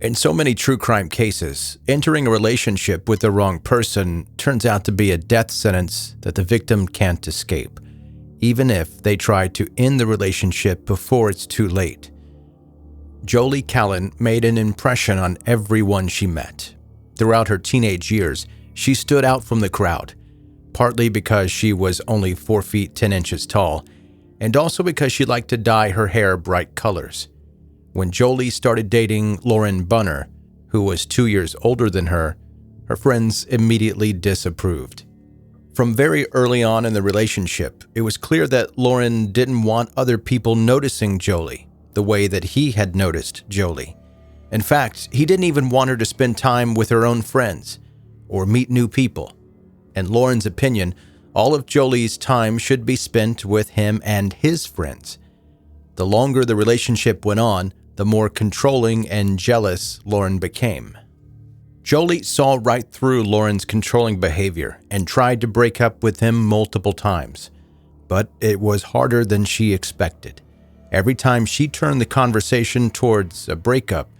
In so many true crime cases, entering a relationship with the wrong person turns out to be a death sentence that the victim can't escape, even if they try to end the relationship before it's too late. Jolee Callan made an impression on everyone she met. Throughout her teenage years, she stood out from the crowd, partly because she was only 4 feet 10 inches tall, and also because she liked to dye her hair bright colors. When Jolee started dating Lauren Bunner, who was 2 years older than her friends immediately disapproved. From very early on in the relationship, it was clear that Lauren didn't want other people noticing Jolee the way that he had noticed Jolee. In fact, he didn't even want her to spend time with her own friends or meet new people. In Lauren's opinion, all of Jolee's time should be spent with him and his friends. The longer the relationship went on, the more controlling and jealous Lauren became. Jolee saw right through Lauren's controlling behavior and tried to break up with him multiple times. But it was harder than she expected. Every time she turned the conversation towards a breakup,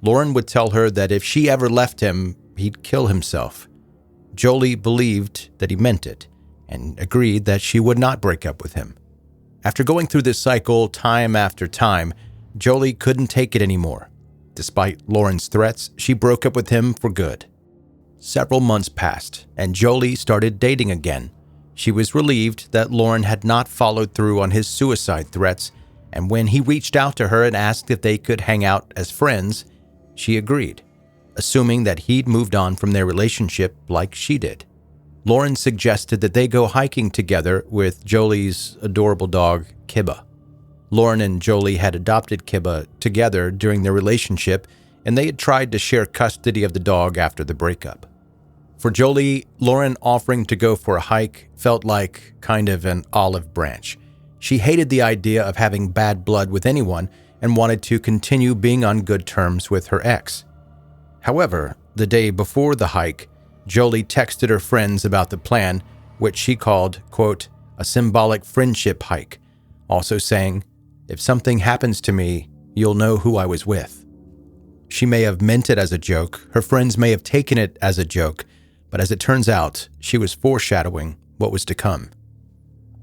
Lauren would tell her that if she ever left him, he'd kill himself. Jolee believed that he meant it and agreed that she would not break up with him. After going through this cycle time after time, Jolee couldn't take it anymore. Despite Lauren's threats, she broke up with him for good. Several months passed, and Jolee started dating again. She was relieved that Lauren had not followed through on his suicide threats, and when he reached out to her and asked if they could hang out as friends, she agreed, assuming that he'd moved on from their relationship like she did. Lauren suggested that they go hiking together with Jolee's adorable dog, Kibba. Lauren and Jolee had adopted Kibba together during their relationship, and they had tried to share custody of the dog after the breakup. For Jolee, Lauren offering to go for a hike felt like kind of an olive branch. She hated the idea of having bad blood with anyone and wanted to continue being on good terms with her ex. However, the day before the hike, Jolee texted her friends about the plan, which she called, quote, a symbolic friendship hike, also saying, "If something happens to me, you'll know who I was with." She may have meant it as a joke, her friends may have taken it as a joke, but as it turns out, she was foreshadowing what was to come.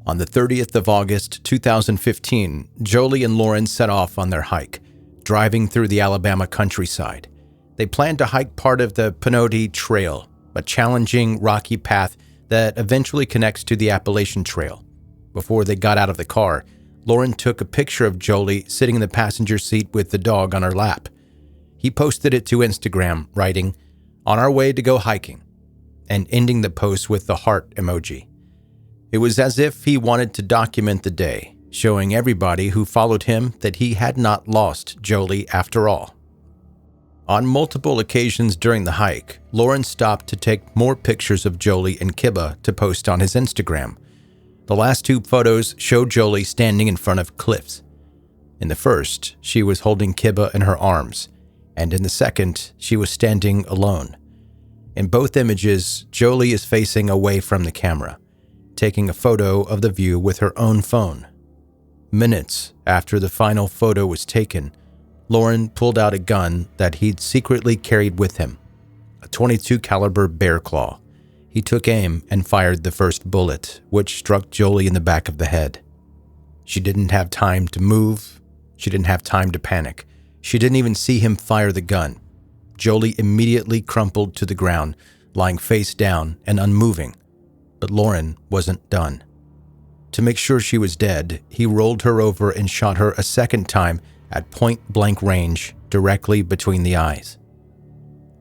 On the 30th of August, 2015, Jolee and Lauren set off on their hike, driving through the Alabama countryside. They planned to hike part of the Pinoti Trail, a challenging, rocky path that eventually connects to the Appalachian Trail. Before they got out of the car, Lauren took a picture of Jolee sitting in the passenger seat with the dog on her lap. He posted it to Instagram, writing, "On our way to go hiking," and ending the post with the heart emoji. It was as if he wanted to document the day, showing everybody who followed him that he had not lost Jolee after all. On multiple occasions during the hike, Lauren stopped to take more pictures of Jolee and Kibba to post on his Instagram. The last two photos show Jolee standing in front of cliffs. In the first, she was holding Kibba in her arms, and in the second, she was standing alone. In both images, Jolee is facing away from the camera, taking a photo of the view with her own phone. Minutes after the final photo was taken, Lauren pulled out a gun that he'd secretly carried with him, a .22 caliber bear claw. He took aim and fired the first bullet, which struck Jolee in the back of the head. She didn't have time to move. She didn't have time to panic. She didn't even see him fire the gun. Jolee immediately crumpled to the ground, lying face down and unmoving. But Lauren wasn't done. To make sure she was dead, he rolled her over and shot her a second time at point-blank range directly between the eyes.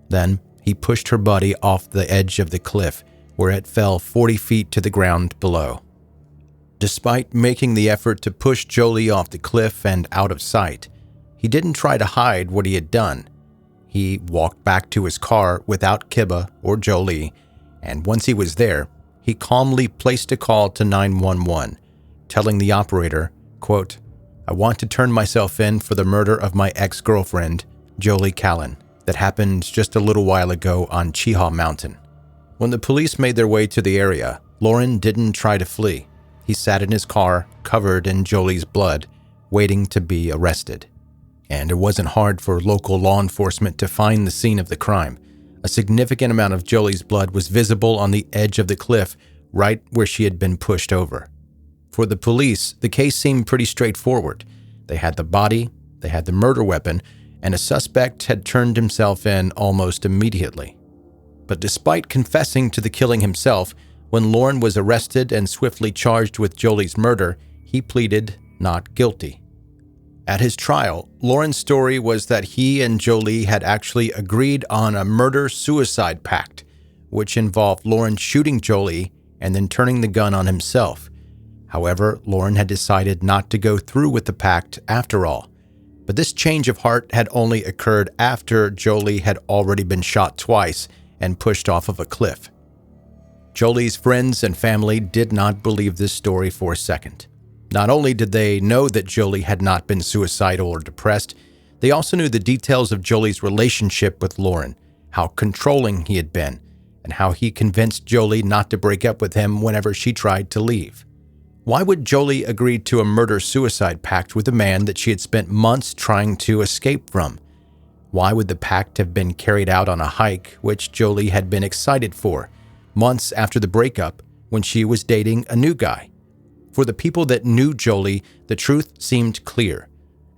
Then, he pushed her body off the edge of the cliff, where it fell 40 feet to the ground below. Despite making the effort to push Jolee off the cliff and out of sight, he didn't try to hide what he had done. He walked back to his car without Kibba or Jolee, and once he was there, he calmly placed a call to 911, telling the operator, quote, "I want to turn myself in for the murder of my ex-girlfriend, Jolee Callan, that happened just a little while ago on Cheaha Mountain." When the police made their way to the area, Lauren didn't try to flee. He sat in his car, covered in Jolee's blood, waiting to be arrested. and it wasn't hard for local law enforcement to find the scene of the crime. A significant amount of Jolee's blood was visible on the edge of the cliff, right where she had been pushed over. For the police, the case seemed pretty straightforward. They had the body, they had the murder weapon, and a suspect had turned himself in almost immediately. But despite confessing to the killing himself, when Lauren was arrested and swiftly charged with Jolee's murder, he pleaded not guilty. At his trial, Lauren's story was that he and Jolee had actually agreed on a murder-suicide pact, which involved Lauren shooting Jolee and then turning the gun on himself. However, Lauren had decided not to go through with the pact after all. But this change of heart had only occurred after Jolee had already been shot twice and pushed off of a cliff. Jolee's friends and family did not believe this story for a second. Not only did they know that Jolee had not been suicidal or depressed, they also knew the details of Jolee's relationship with Lauren, how controlling he had been, and how he convinced Jolee not to break up with him whenever she tried to leave. Why would Jolee agree to a murder-suicide pact with a man that she had spent months trying to escape from? Why would the pact have been carried out on a hike, which Jolee had been excited for, months after the breakup when she was dating a new guy? For the people that knew Jolee, the truth seemed clear.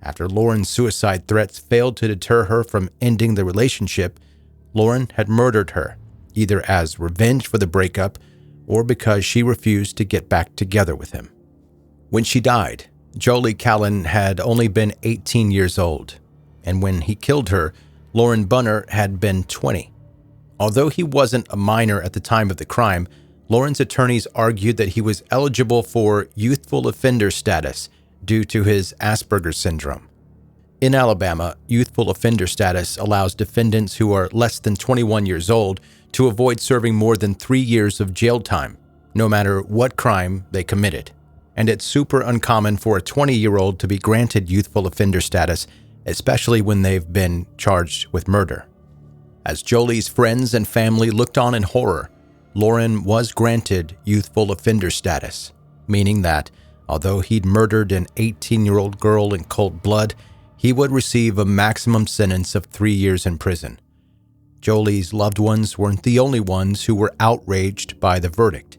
After Lauren's suicide threats failed to deter her from ending the relationship, Lauren had murdered her, either as revenge for the breakup or because she refused to get back together with him. When she died, Jolee Callan had only been 18 years old, and when he killed her, Lauren Bunner had been 20. Although he wasn't a minor at the time of the crime, Lauren's attorneys argued that he was eligible for youthful offender status due to his Asperger's syndrome. In Alabama, youthful offender status allows defendants who are less than 21 years old to avoid serving more than 3 years of jail time, no matter what crime they committed. And it's super uncommon for a 20-year-old to be granted youthful offender status, especially when they've been charged with murder. As Jolee's friends and family looked on in horror, Lauren was granted youthful offender status, meaning that, although he'd murdered an 18-year-old girl in cold blood, he would receive a maximum sentence of 3 years in prison. Jolee's loved ones weren't the only ones who were outraged by the verdict.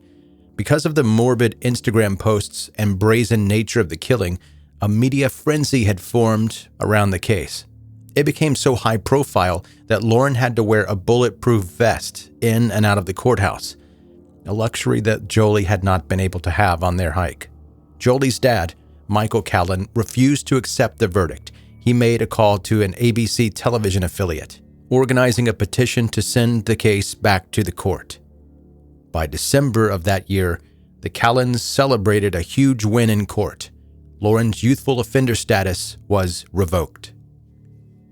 Because of the morbid Instagram posts and brazen nature of the killing, a media frenzy had formed around the case. It became so high profile that Lauren had to wear a bulletproof vest in and out of the courthouse, a luxury that Jolee had not been able to have on their hike. Jolee's dad, Michael Callan, refused to accept the verdict. He made a call to an ABC television affiliate, organizing a petition to send the case back to the court. By December of that year, the Callans celebrated a huge win in court. Lauren's youthful offender status was revoked.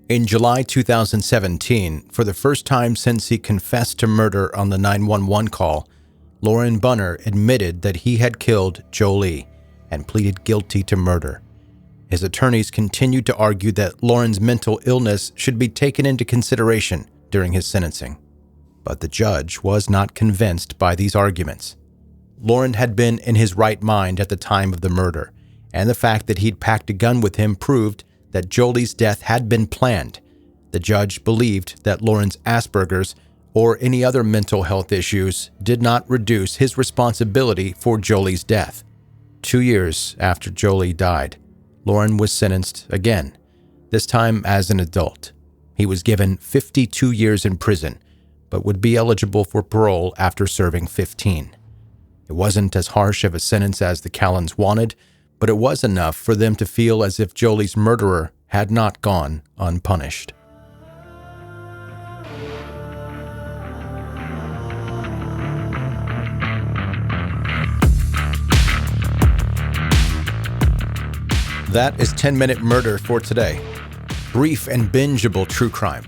In July 2017, for the first time since he confessed to murder on the 911 call, Lauren Bunner admitted that he had killed Jolee and pleaded guilty to murder. His attorneys continued to argue that Lauren's mental illness should be taken into consideration during his sentencing. But the judge was not convinced by these arguments. Lauren had been in his right mind at the time of the murder, and the fact that he'd packed a gun with him proved that Jolee's death had been planned. The judge believed that Lauren's Asperger's or any other mental health issues did not reduce his responsibility for Jolee's death. 2 years after Jolee died, Lauren was sentenced again, this time as an adult. He was given 52 years in prison, but would be eligible for parole after serving 15. It wasn't as harsh of a sentence as the Callans wanted, but it was enough for them to feel as if Jolee's murderer had not gone unpunished. That is 10-Minute Murder for today. Brief and bingeable true crime.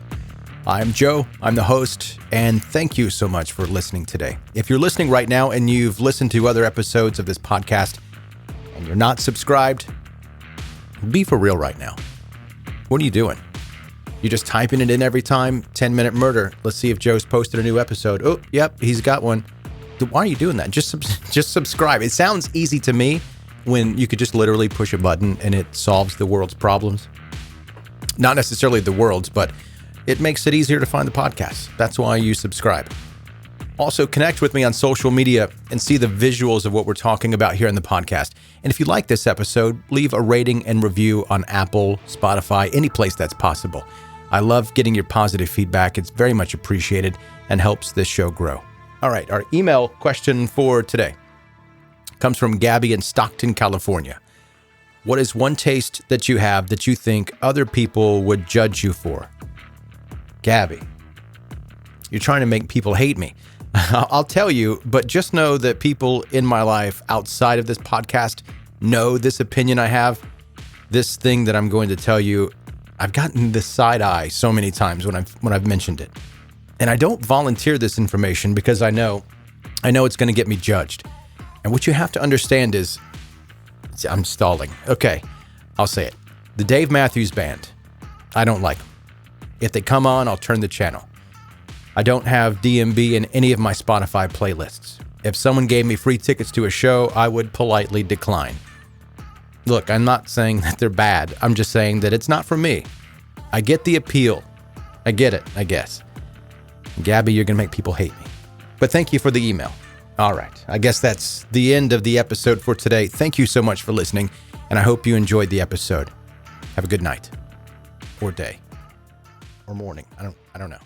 I'm Joe, I'm the host, and thank you so much for listening today. If you're listening right now and you've listened to other episodes of this podcast and you're not subscribed, be for real right now. What are you doing? You're just typing it in every time, 10-Minute Murder. Let's see if Joe's posted a new episode. Oh, yep, he's got one. Why are you doing that? Just subscribe. It sounds easy to me when you could just literally push a button and it solves the world's problems. Not necessarily the world's, but it makes it easier to find the podcast. That's why you subscribe. Also, connect with me on social media and see the visuals of what we're talking about here in the podcast. And if you like this episode, leave a rating and review on Apple, Spotify, any place that's possible. I love getting your positive feedback. It's very much appreciated and helps this show grow. All right, our email question for today comes from Gabby in Stockton, California. What is one taste that you have that you think other people would judge you for? Gabby, you're trying to make people hate me. I'll tell you, but just know that people in my life outside of this podcast know this opinion I have. This thing that I'm going to tell you, I've gotten this side eye so many times when I've mentioned it. And I don't volunteer this information because I know it's going to get me judged. And what you have to understand is, I'm stalling. Okay, I'll say it. The Dave Matthews Band, I don't like them. If they come on, I'll turn the channel. I don't have DMB in any of my Spotify playlists. If someone gave me free tickets to a show, I would politely decline. Look, I'm not saying that they're bad. I'm just saying that it's not for me. I get the appeal. I get it, I guess. Gabby, you're going to make people hate me. But thank you for the email. All right, I guess that's the end of the episode for today. Thank you so much for listening, and I hope you enjoyed the episode. Have a good night, or day, or morning. I don't know.